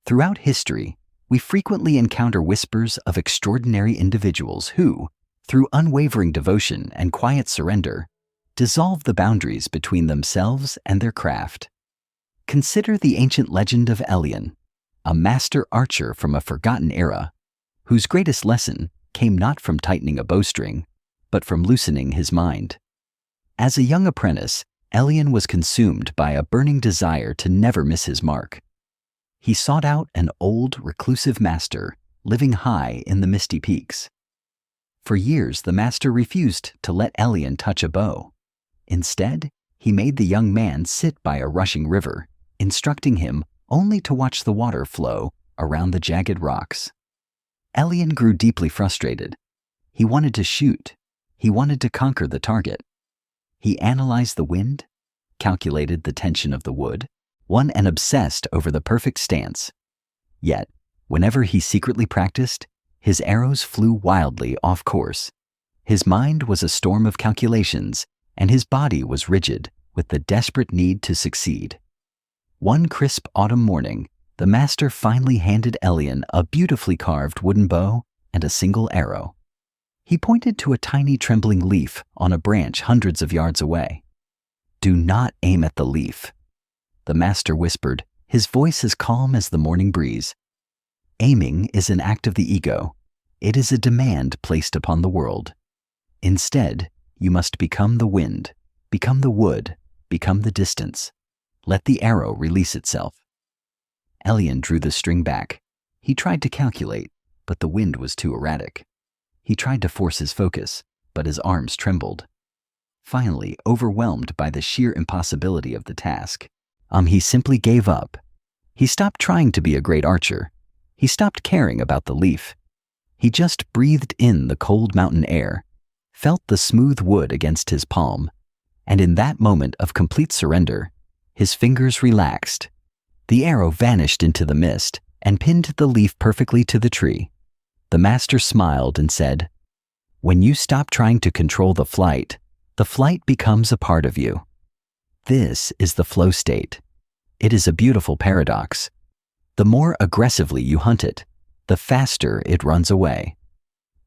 Throughout history, we frequently encounter whispers of extraordinary individuals who, through unwavering devotion and quiet surrender, dissolve the boundaries between themselves and their craft. Consider the ancient legend of Elian, a master archer from a forgotten era, whose greatest lesson came not from tightening a bowstring, but from loosening his mind. As a young apprentice, Elian was consumed by a burning desire to never miss his mark. He sought out an old, reclusive master living high in the misty peaks. For years, the master refused to let Elian touch a bow. Instead, he made the young man sit by a rushing river, instructing him only to watch the water flow around the jagged rocks. Elian grew deeply frustrated. He wanted to shoot. He wanted to conquer the target. He analyzed the wind, calculated the tension of the wood, won and obsessed over the perfect stance. Yet, whenever he secretly practiced, his arrows flew wildly off course. His mind was a storm of calculations, and his body was rigid with the desperate need to succeed. One crisp autumn morning, the master finally handed Elian a beautifully carved wooden bow and a single arrow. He pointed to a tiny trembling leaf on a branch hundreds of yards away. "Do not aim at the leaf," the master whispered, his voice as calm as the morning breeze. "Aiming is an act of the ego. It is a demand placed upon the world. Instead, you must become the wind, become the wood, become the distance. Let the arrow release itself." Elian drew the string back. He tried to calculate, but the wind was too erratic. He tried to force his focus, but his arms trembled. Finally, overwhelmed by the sheer impossibility of the task, he simply gave up. He stopped trying to be a great archer. He stopped caring about the leaf. He just breathed in the cold mountain air, felt the smooth wood against his palm, and in that moment of complete surrender, his fingers relaxed. The arrow vanished into the mist and pinned the leaf perfectly to the tree. The master smiled and said, "When you stop trying to control the flight becomes a part of you." This is the flow state. It is a beautiful paradox. The more aggressively you hunt it, the faster it runs away.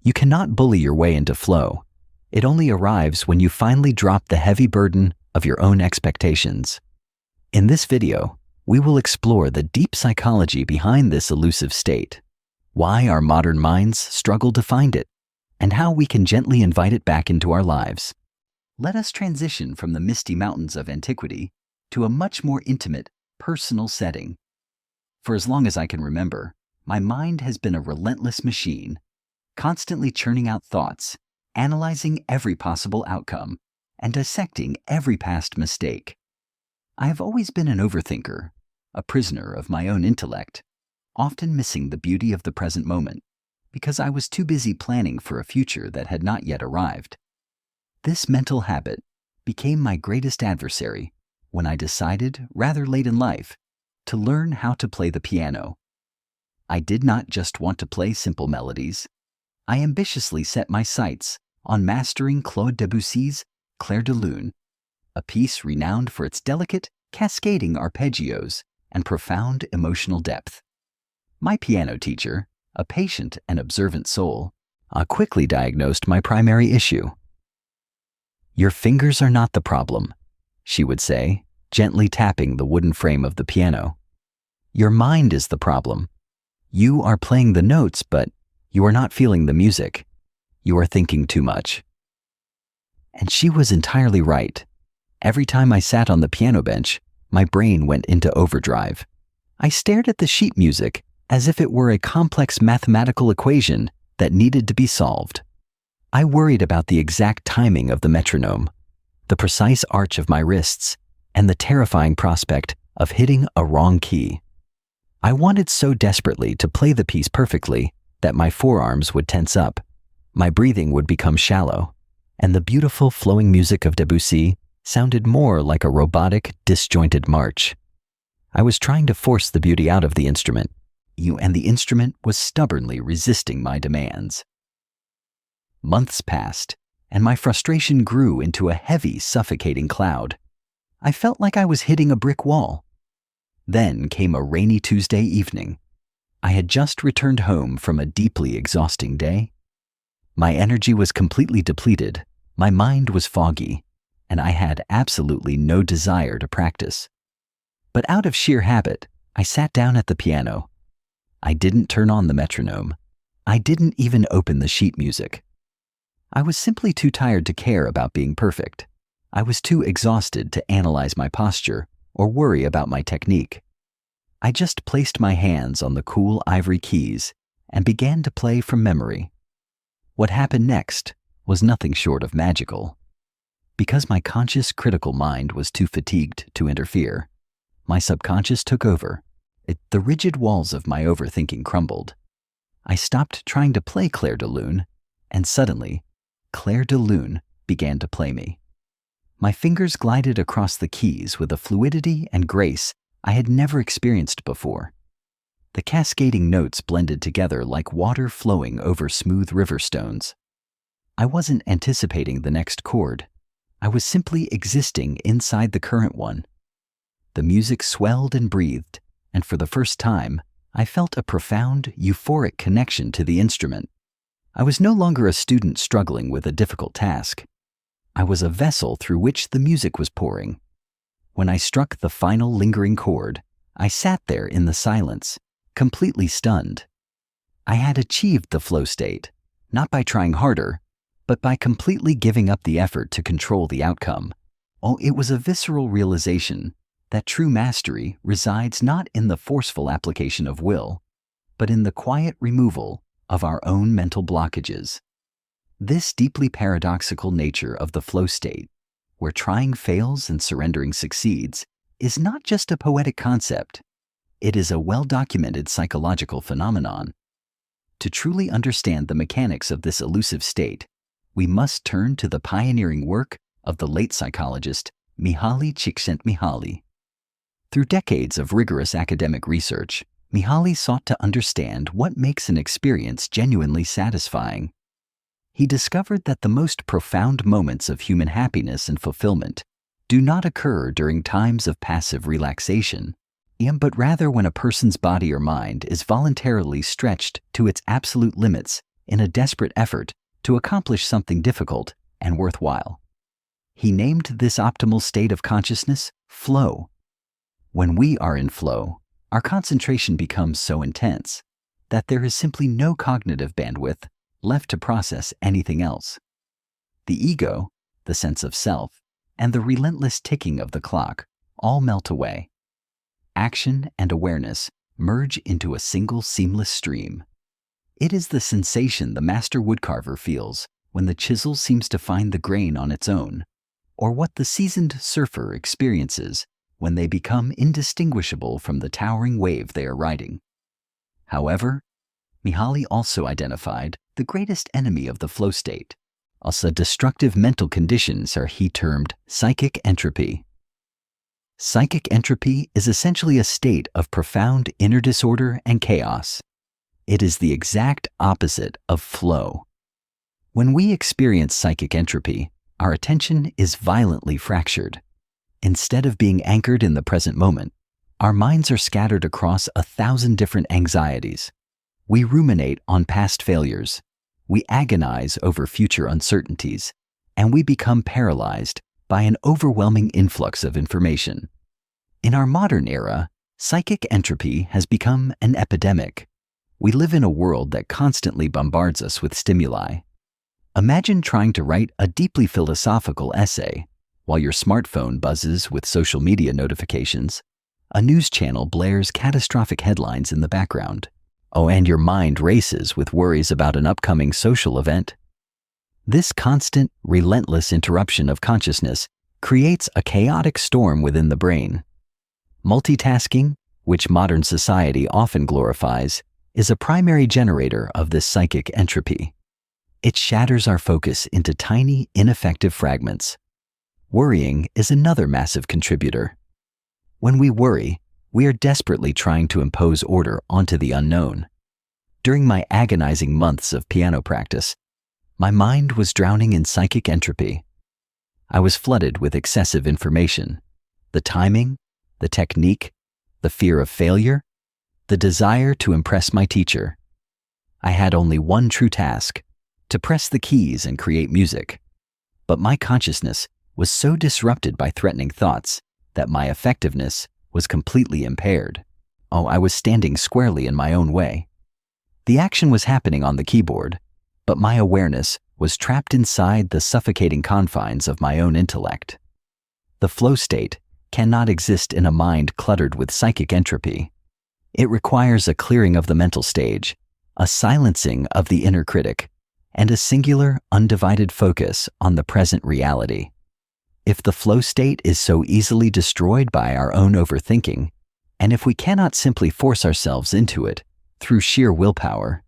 You cannot bully your way into flow. It only arrives when you finally drop the heavy burden of your own expectations. In this video, we will explore the deep psychology behind this elusive state, why our modern minds struggle to find it, and how we can gently invite it back into our lives. Let us transition from the misty mountains of antiquity to a much more intimate, personal setting. For as long as I can remember, my mind has been a relentless machine, constantly churning out thoughts, analyzing every possible outcome, and dissecting every past mistake. I have always been an overthinker, a prisoner of my own intellect, often missing the beauty of the present moment because I was too busy planning for a future that had not yet arrived. This mental habit became my greatest adversary when I decided, rather late in life, to learn how to play the piano. I did not just want to play simple melodies. I ambitiously set my sights on mastering Claude Debussy's Clair de Lune, a piece renowned for its delicate, cascading arpeggios and profound emotional depth. My piano teacher, a patient and observant soul, quickly diagnosed my primary issue. "Your fingers are not the problem," she would say, gently tapping the wooden frame of the piano. "Your mind is the problem. You are playing the notes, but you are not feeling the music. You are thinking too much." And she was entirely right. Every time I sat on the piano bench, my brain went into overdrive. I stared at the sheet music as if it were a complex mathematical equation that needed to be solved. I worried about the exact timing of the metronome, the precise arch of my wrists, and the terrifying prospect of hitting a wrong key. I wanted so desperately to play the piece perfectly that my forearms would tense up, my breathing would become shallow, and the beautiful flowing music of Debussy sounded more like a robotic, disjointed march. I was trying to force the beauty out of the instrument, and the instrument was stubbornly resisting my demands. Months passed, and my frustration grew into a heavy, suffocating cloud. I felt like I was hitting a brick wall. Then came a rainy Tuesday evening, I had just returned home from a deeply exhausting day. My energy was completely depleted, my mind was foggy, and I had absolutely no desire to practice. But out of sheer habit, I sat down at the piano. I didn't turn on the metronome. I didn't even open the sheet music. I was simply too tired to care about being perfect. I was too exhausted to analyze my posture or worry about my technique. I just placed my hands on the cool ivory keys and began to play from memory. What happened next was nothing short of magical. Because my conscious, critical mind was too fatigued to interfere, my subconscious took over. The rigid walls of my overthinking crumbled. I stopped trying to play Clair de Lune, and suddenly, Clair de Lune began to play me. My fingers glided across the keys with a fluidity and grace I had never experienced before. The cascading notes blended together like water flowing over smooth river stones. I wasn't anticipating the next chord. I was simply existing inside the current one. The music swelled and breathed, and for the first time, I felt a profound, euphoric connection to the instrument. I was no longer a student struggling with a difficult task. I was a vessel through which the music was pouring. When I struck the final lingering chord, I sat there in the silence, completely stunned. I had achieved the flow state, not by trying harder, but by completely giving up the effort to control the outcome. Oh, it was a visceral realization that true mastery resides not in the forceful application of will, but in the quiet removal of our own mental blockages. This deeply paradoxical nature of the flow state, where trying fails and surrendering succeeds, is not just a poetic concept. It is a well-documented psychological phenomenon. To truly understand the mechanics of this elusive state, we must turn to the pioneering work of the late psychologist Mihály Csíkszentmihályi. Through decades of rigorous academic research, Mihály sought to understand what makes an experience genuinely satisfying. He discovered that the most profound moments of human happiness and fulfillment do not occur during times of passive relaxation, but rather when a person's body or mind is voluntarily stretched to its absolute limits in a desperate effort to accomplish something difficult and worthwhile. He named this optimal state of consciousness flow. When we are in flow, our concentration becomes so intense that there is simply no cognitive bandwidth left to process anything else. The ego, the sense of self, and the relentless ticking of the clock all melt away. Action and awareness merge into a single seamless stream. It is the sensation the master woodcarver feels when the chisel seems to find the grain on its own, or what the seasoned surfer experiences when they become indistinguishable from the towering wave they are riding. However, Mihály also identified the greatest enemy of the flow state, also destructive mental conditions he termed psychic entropy. Psychic entropy is essentially a state of profound inner disorder and chaos. It is the exact opposite of flow. When we experience psychic entropy, our attention is violently fractured. Instead of being anchored in the present moment, our minds are scattered across 1,000 different anxieties. We ruminate on past failures, we agonize over future uncertainties, and we become paralyzed by an overwhelming influx of information. In our modern era, psychic entropy has become an epidemic. We live in a world that constantly bombards us with stimuli. Imagine trying to write a deeply philosophical essay while your smartphone buzzes with social media notifications, a news channel blares catastrophic headlines in the background, and your mind races with worries about an upcoming social event. This constant, relentless interruption of consciousness creates a chaotic storm within the brain. Multitasking, which modern society often glorifies, is a primary generator of this psychic entropy. It shatters our focus into tiny, ineffective fragments. Worrying is another massive contributor. When we worry, we are desperately trying to impose order onto the unknown. During my agonizing months of piano practice, my mind was drowning in psychic entropy. I was flooded with excessive information. The timing, the technique, the fear of failure, the desire to impress my teacher. I had only one true task, to press the keys and create music. But my consciousness was so disrupted by threatening thoughts that my effectiveness was completely impaired. I was standing squarely in my own way. The action was happening on the keyboard, but my awareness was trapped inside the suffocating confines of my own intellect. The flow state cannot exist in a mind cluttered with psychic entropy. It requires a clearing of the mental stage, a silencing of the inner critic, and a singular, undivided focus on the present reality. If the flow state is so easily destroyed by our own overthinking, and if we cannot simply force ourselves into it through sheer willpower,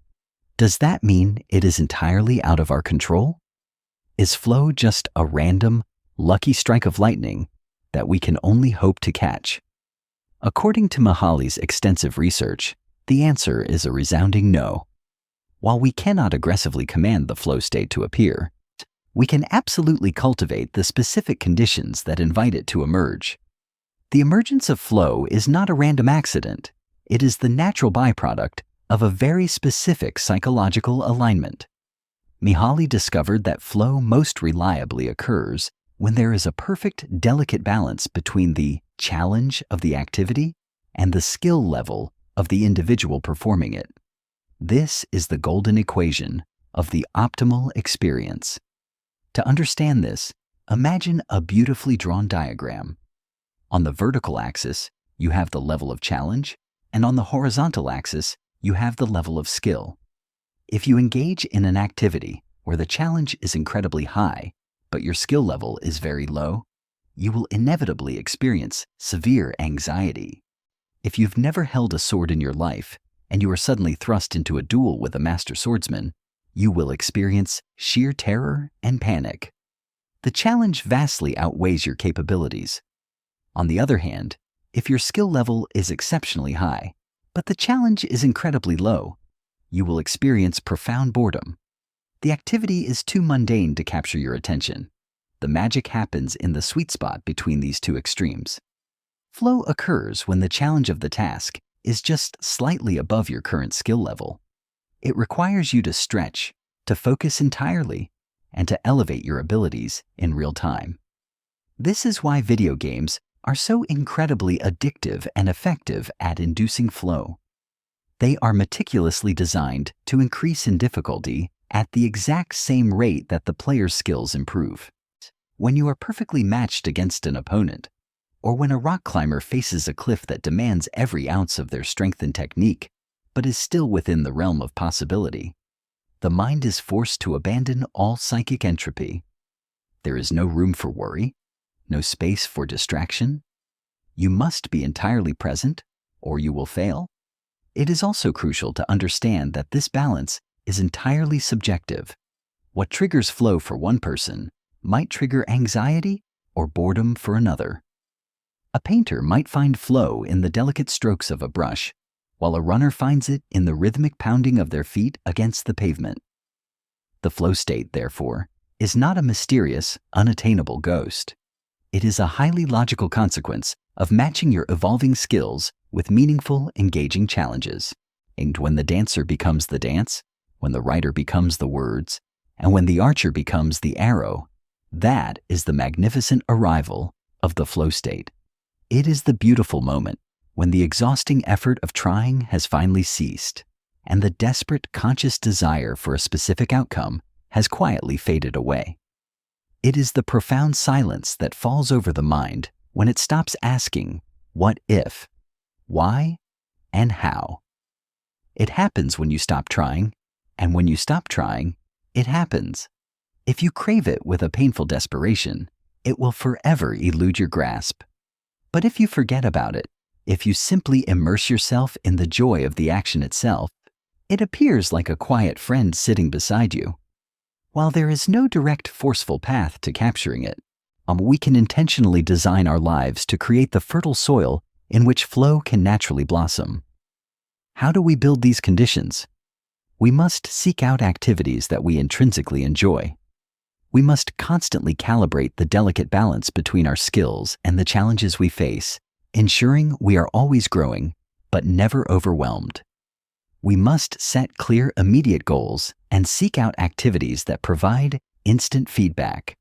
does that mean it is entirely out of our control? Is flow just a random, lucky strike of lightning that we can only hope to catch? According to Mihály's extensive research, the answer is a resounding no. While we cannot aggressively command the flow state to appear, we can absolutely cultivate the specific conditions that invite it to emerge. The emergence of flow is not a random accident. It is the natural byproduct of a very specific psychological alignment. Mihály discovered that flow most reliably occurs when there is a perfect, delicate balance between the challenge of the activity and the skill level of the individual performing it. This is the golden equation of the optimal experience. To understand this, imagine a beautifully drawn diagram. On the vertical axis, you have the level of challenge, and on the horizontal axis, you have the level of skill. If you engage in an activity where the challenge is incredibly high, but your skill level is very low, you will inevitably experience severe anxiety. If you've never held a sword in your life, and you are suddenly thrust into a duel with a master swordsman, you will experience sheer terror and panic. The challenge vastly outweighs your capabilities. On the other hand, if your skill level is exceptionally high, but the challenge is incredibly low, you will experience profound boredom. The activity is too mundane to capture your attention. The magic happens in the sweet spot between these two extremes. Flow occurs when the challenge of the task is just slightly above your current skill level. It requires you to stretch, to focus entirely, and to elevate your abilities in real time. This is why video games are so incredibly addictive and effective at inducing flow. They are meticulously designed to increase in difficulty at the exact same rate that the player's skills improve. When you are perfectly matched against an opponent, or when a rock climber faces a cliff that demands every ounce of their strength and technique, but is still within the realm of possibility, the mind is forced to abandon all psychic entropy. There is no room for worry, no space for distraction. You must be entirely present, or you will fail. It is also crucial to understand that this balance is entirely subjective. What triggers flow for one person might trigger anxiety or boredom for another. A painter might find flow in the delicate strokes of a brush, while a runner finds it in the rhythmic pounding of their feet against the pavement. The flow state, therefore, is not a mysterious, unattainable ghost. It is a highly logical consequence of matching your evolving skills with meaningful, engaging challenges. And when the dancer becomes the dance, when the writer becomes the words, and when the archer becomes the arrow, that is the magnificent arrival of the flow state. It is the beautiful moment when the exhausting effort of trying has finally ceased, and the desperate conscious desire for a specific outcome has quietly faded away. It is the profound silence that falls over the mind when it stops asking, what if, why, and how. It happens when you stop trying, and when you stop trying, it happens. If you crave it with a painful desperation, it will forever elude your grasp. But if you forget about it, if you simply immerse yourself in the joy of the action itself, it appears like a quiet friend sitting beside you. While there is no direct forceful path to capturing it, we can intentionally design our lives to create the fertile soil in which flow can naturally blossom. How do we build these conditions? We must seek out activities that we intrinsically enjoy. We must constantly calibrate the delicate balance between our skills and the challenges we face, ensuring we are always growing, but never overwhelmed. We must set clear, immediate goals and seek out activities that provide instant feedback.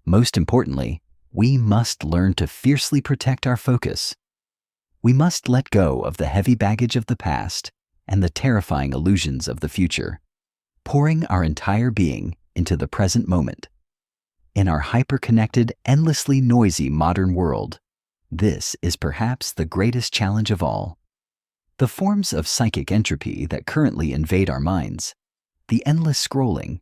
Most importantly, we must learn to fiercely protect our focus. We must let go of the heavy baggage of the past and the terrifying illusions of the future, pouring our entire being into the present moment. In our hyper-connected, endlessly noisy modern world, this is perhaps the greatest challenge of all. The forms of psychic entropy that currently invade our minds, the endless scrolling,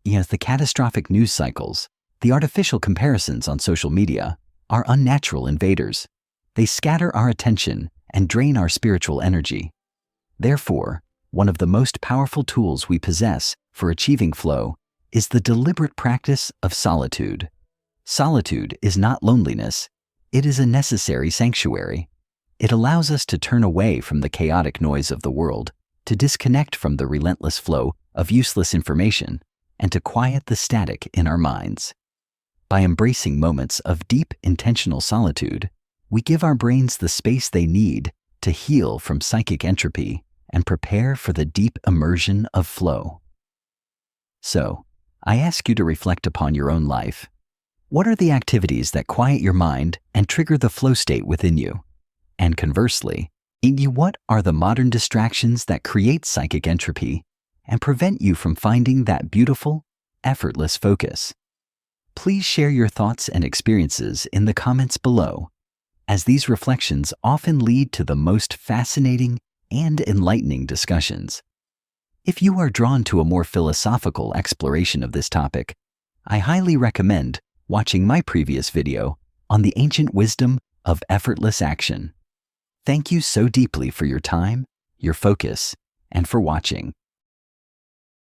the catastrophic news cycles, the artificial comparisons on social media, are unnatural invaders. They scatter our attention and drain our spiritual energy. Therefore, one of the most powerful tools we possess for achieving flow is the deliberate practice of solitude. Solitude is not loneliness. It is a necessary sanctuary. It allows us to turn away from the chaotic noise of the world, to disconnect from the relentless flow of useless information, and to quiet the static in our minds. By embracing moments of deep, intentional solitude, we give our brains the space they need to heal from psychic entropy and prepare for the deep immersion of flow. So, I ask you to reflect upon your own life. What are the activities that quiet your mind and trigger the flow state within you? And conversely, what are the modern distractions that create psychic entropy and prevent you from finding that beautiful, effortless focus? Please share your thoughts and experiences in the comments below, as these reflections often lead to the most fascinating and enlightening discussions. If you are drawn to a more philosophical exploration of this topic, I highly recommend watching my previous video on the ancient wisdom of effortless action. Thank you so deeply for your time, your focus, and for watching.